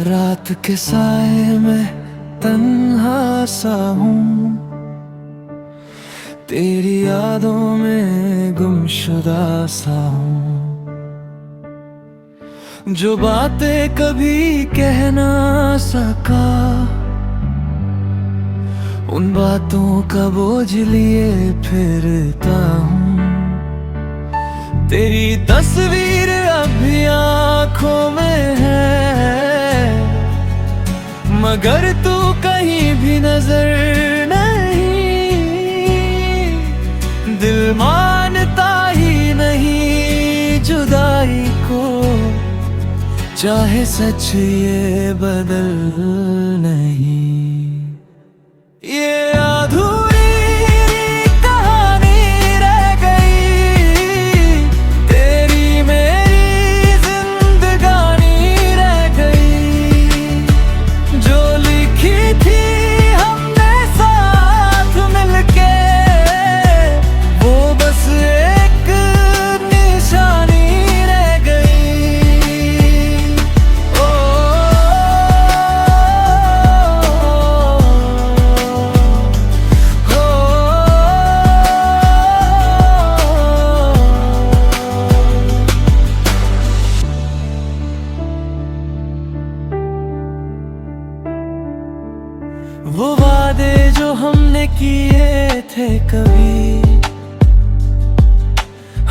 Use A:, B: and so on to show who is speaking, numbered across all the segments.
A: रात के साए में तन्हा सा हूँ, तेरी यादों में गुमशुदा सा हूँ। जो बातें कभी कह ना सका, उन बातों का बोझ लिए फिरता हूँ। तेरी तस्वीर अभी आँखों में है, मगर तू कहीं भी नजर नहीं। दिल मानता ही नहीं जुदाई को, चाहे सच ये बदल नहीं। ये अधूरी कहानी रह गई, तेरी मेरी जिंदगानी रह गई। जो लिखी थी हमने साथ मिलके, वो बस एक निशानी रह गई। ओ, वो वादे जो हमने किए थे कभी,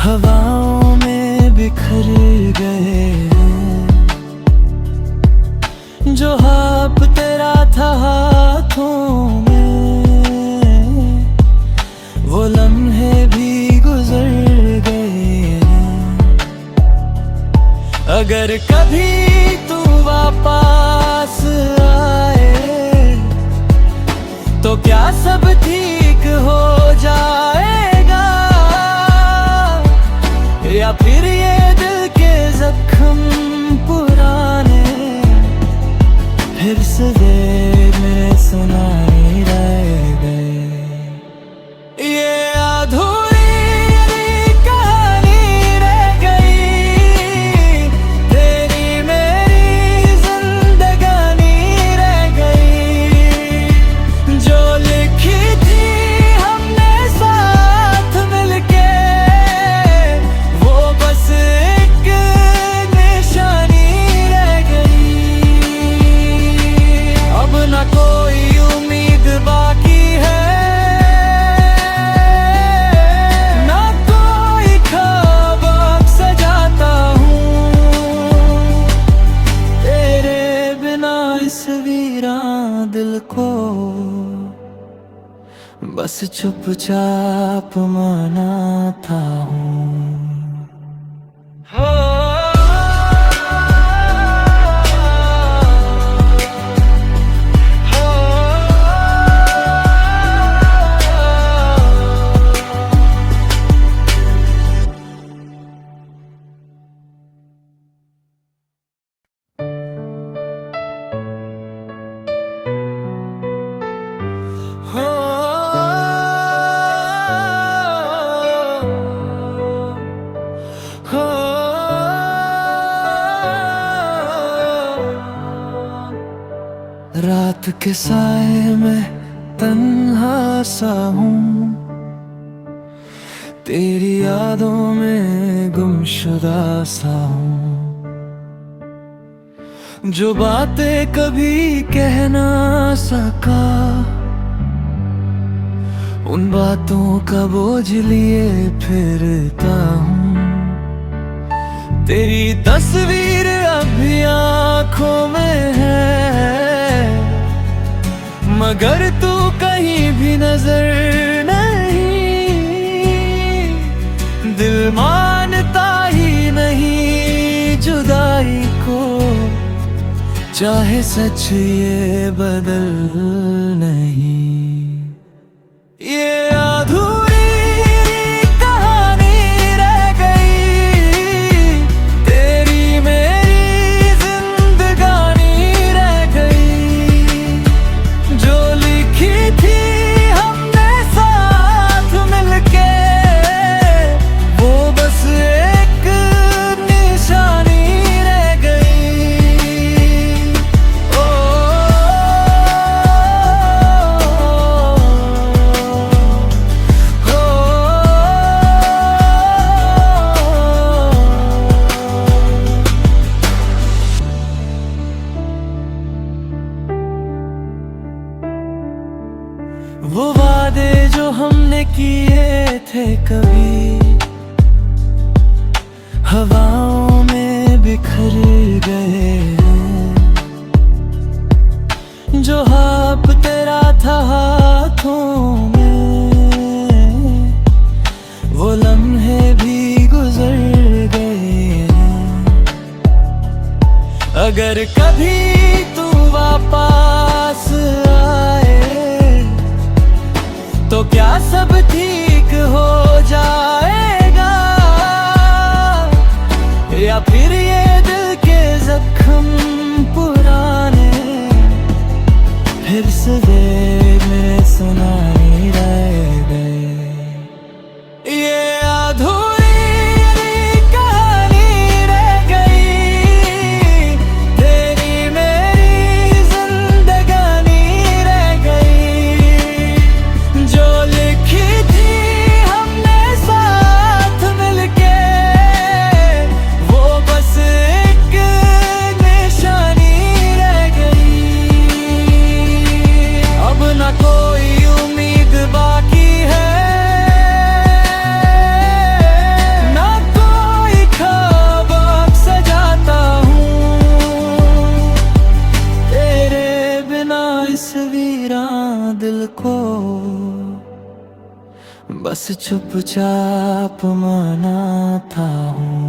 A: हवाओं में बिखर गए हैं। जो हाथ तेरा था हाथों में, वो लम्हे भी गुजर गए हैं। अगर कभी तू वापस आए, तो क्या सब ठीक हो जाएगा, या फिर ये दिल के जख्म पुराने फिर से दिल में सुनाई रह गए। ये अधूरी कहानी रह गई, तेरी मेरी जिंदगानी रह गई। जो लिखी थी हमने साथ मिलके, वो बस एक निशानी रह गई। अब न कोई उम्मीद बाकी है, ना कोई ख्वाब सजाता हूँ। तेरे बिना इस वीरान दिल को बस चुपचाप मनाता हूँ। रात के साए में तन्हा सा हूँ, तेरी यादों में गुमशुदा सा हूँ। जो बातें कभी कह ना सका, उन बातों का बोझ लिए फिरता हूँ। तेरी तस्वीर अभी आँखों में है, मगर तू कहीं भी नजर नहीं। दिल मानता ही नहीं जुदाई को, चाहे सच ये बदल नहीं। ये अधूरी कहानी रह गई, तेरी मेरी जिंदगानी रह गई। जो लिखी थी हमने साथ मिलके, वो बस एक निशानी रह गई। किए थे कभी हवाओं में बिखर गए हैं। जो हाथ तेरा था हाथों में वो लम्हे भी गुजर गए हैं। अगर कभी तू वापस आए तो क्या सब ठीक हो जाएगा, या फिर ये दिल के जख्म पुराने फिर से दिल में सुनाई रह गए। ये अधूरी कहानी रह गई, तेरी मेरी जिंदगानी रह गई। जो लिखी थी हमने साथ मिलके वो बस एक निशानी रह गई। अब ना कोई उम्मीद बाकी है, ना कोई ख्वाब सजाता हूँ। तेरे बिना इस वीरान दिल को बस चुपचाप मनाता हूँ।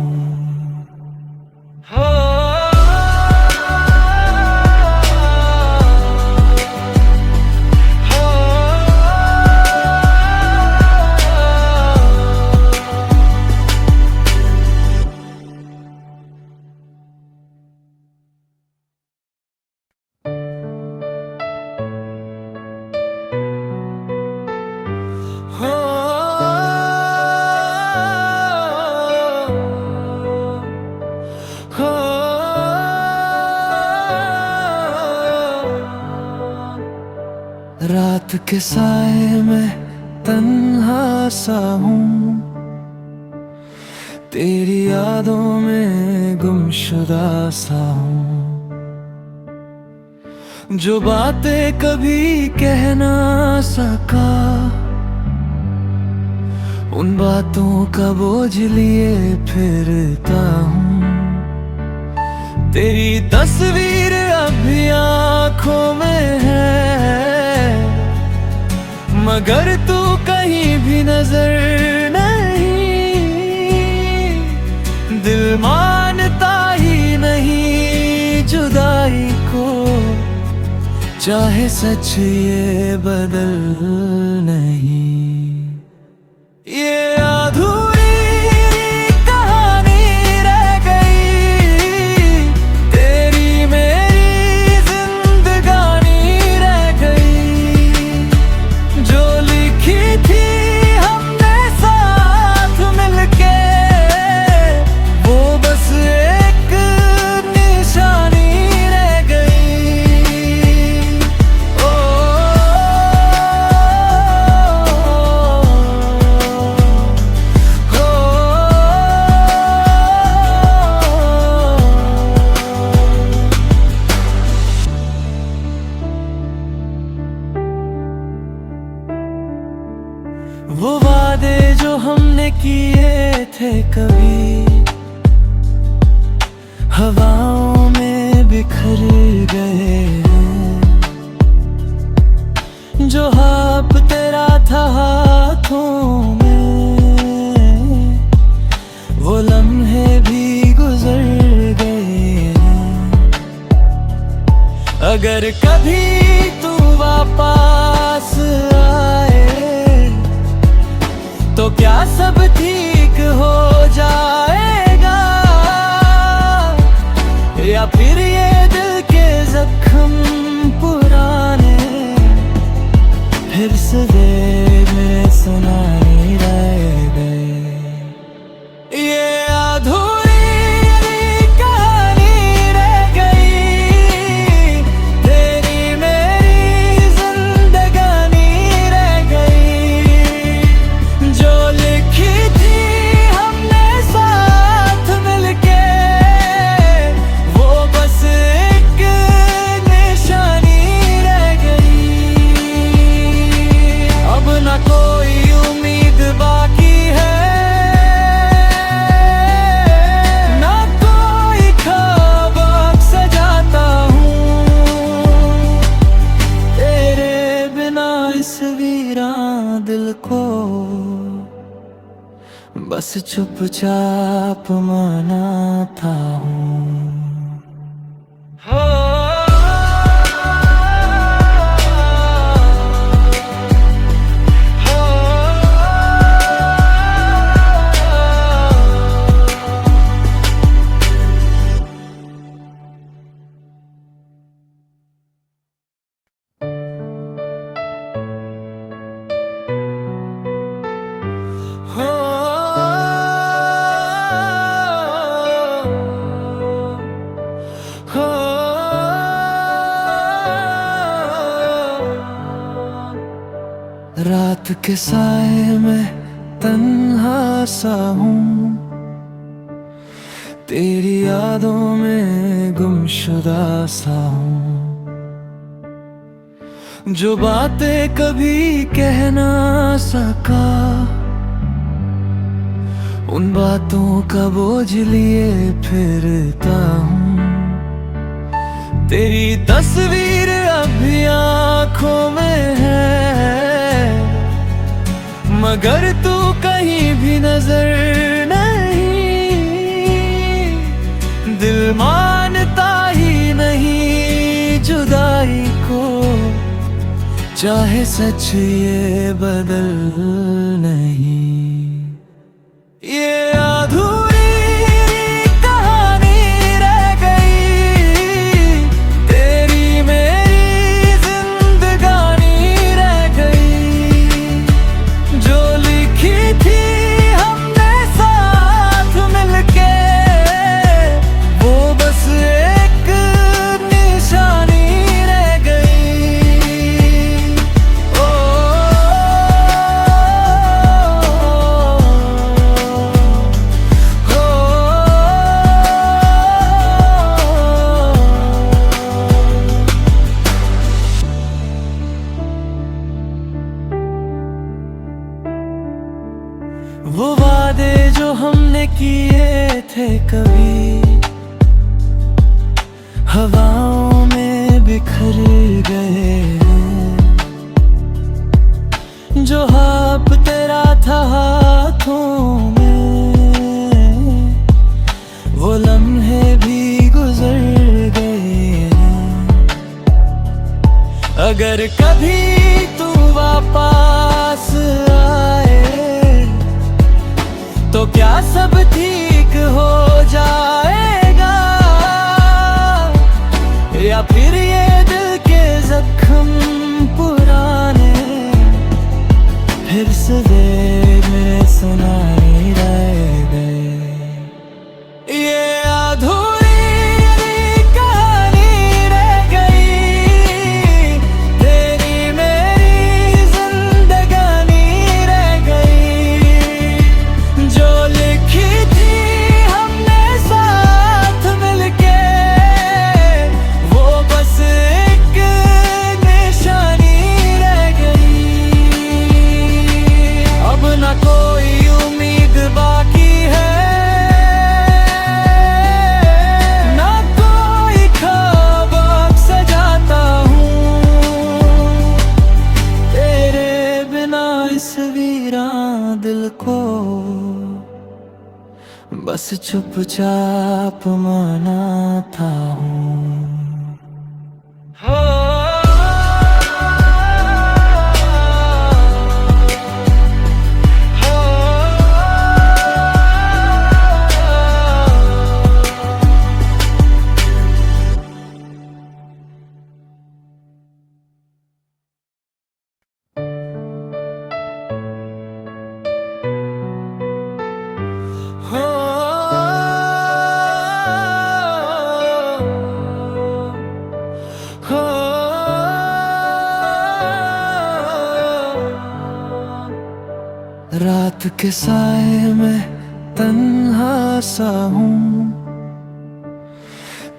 A: रात के साए में तन्हा सा हूँ, तेरी यादों में गुमशुदा सा हूँ। जो बातें कभी कह ना सका उन बातों का बोझ लिए फिरता हूँ। तेरी तस्वीर अभी आँखों में है, मगर तू कहीं भी नजर नहीं। दिल मानता ही नहीं जुदाई को, चाहे सच ये बदल नहीं। ये अधूरी कहानी रह गई, तेरी मेरी जिंदगानी रह गई। जो लिखी थी हमने साथ मिलके वो बस एक निशानी रह गई। ओ, वो वादे जो हमने किए थे कभी हवाओं में बिखर गए हैं। जो हाथ तेरा था हाथों में वो लम्हे भी गुजर गए हैं। अगर कभी तू वापस आए तो क्या सब ठीक हो जाएगा, या फिर ये दिल के जख्म पुराने फिर से दिल में सुनाई रह गए। ये अधूरी कहानी रह गई, तेरी मेरी जिंदगानी रह गई। जो लिखी थी हमने साथ मिलके वो बस एक निशानी रह गई। अब ना कोई बस चुपचाप मनाता हूँ। रात के साए में तन्हा सा हूँ, तेरी यादों में गुमशुदा सा हूँ। जो बातें कभी कह ना सका, उन बातों का बोझ लिए फिरता हूँ। तेरी तस्वीर अभी आँखों में है, मगर तू कहीं भी नजर नहीं। दिल मानता ही नहीं जुदाई को, चाहे सच ये बदल नहीं। ये अधूरी कहानी रह गई, तेरी मेरी जिंदगानी रह गई। जो लिखी थी हमने साथ मिलके, वो बस एक निशानी रह गई। ओ, वो वादे जो हमने किए थे कभी, हवाओं में बिखर गए हैं। जो हाथ तेरा था हाथों में, वो लम्हे भी गुजर गए हैं। अगर कभी तू वापस आए, तो क्या सब ठीक हो जाएगा, या फिर ये दिल के जख्म पुराने फिर से दिल में सुनाई रह गए। ये अधूरी कहानी रह गई, तेरी मेरी जिंदगानी रह गई। जो लिखी थी हमने साथ मिलके, वो बस एक निशानी रह गई। अब ना कोई उम्मीद बाकी है, ना कोई ख्वाब सजाता हूँ। तेरे बिना इस वीरान दिल को बस चुपचाप मनाता हूँ। रात के साए में तन्हा सा हूँ,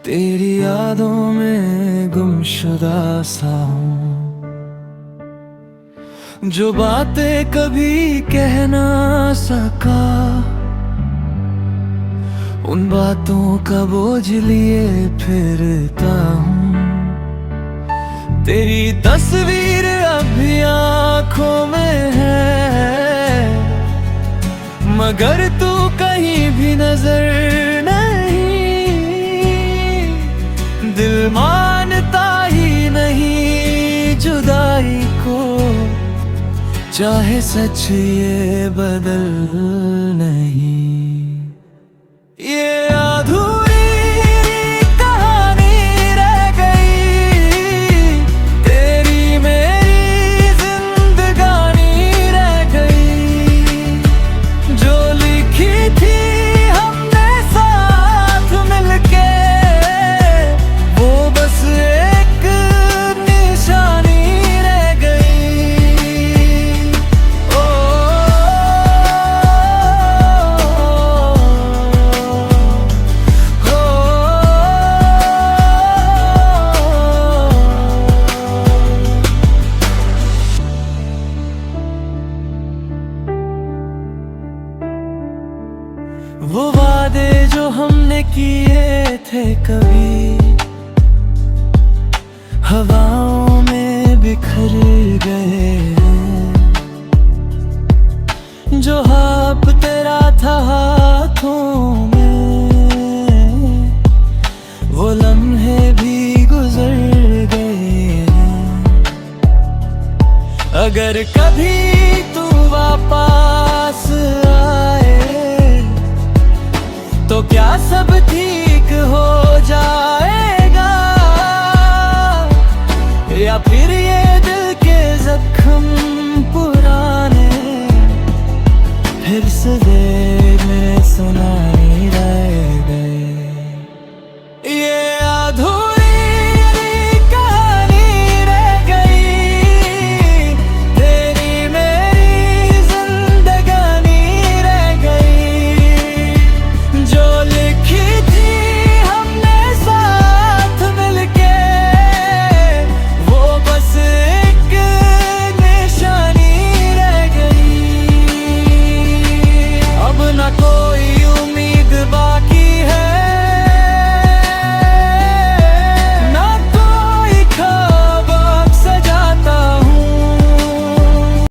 A: तेरी यादों में गुमशुदा सा हूँ। जो बातें कभी कह ना सका, उन बातों का बोझ लिए फिरता हूँ। तेरी तस्वीर अभी आँखों में है, मगर तू कहीं भी नजर नहीं, दिल मानता ही नहीं जुदाई को, चाहे सच ये बदल नहीं। ये अधूरी कहानी रह गई, तेरी मेरी जिंदगानी रह गई, जो लिखी थी हमने साथ मिलके, वो बस एक निशानी रह गई। ओ, वो वादे जो हमने किए थे कभी हवाओं में बिखर गए, जो हाथ तेरा था हाथों में, वो लम्हे भी गुजर गए। अगर कभी तू वापस आए तो क्या सब थी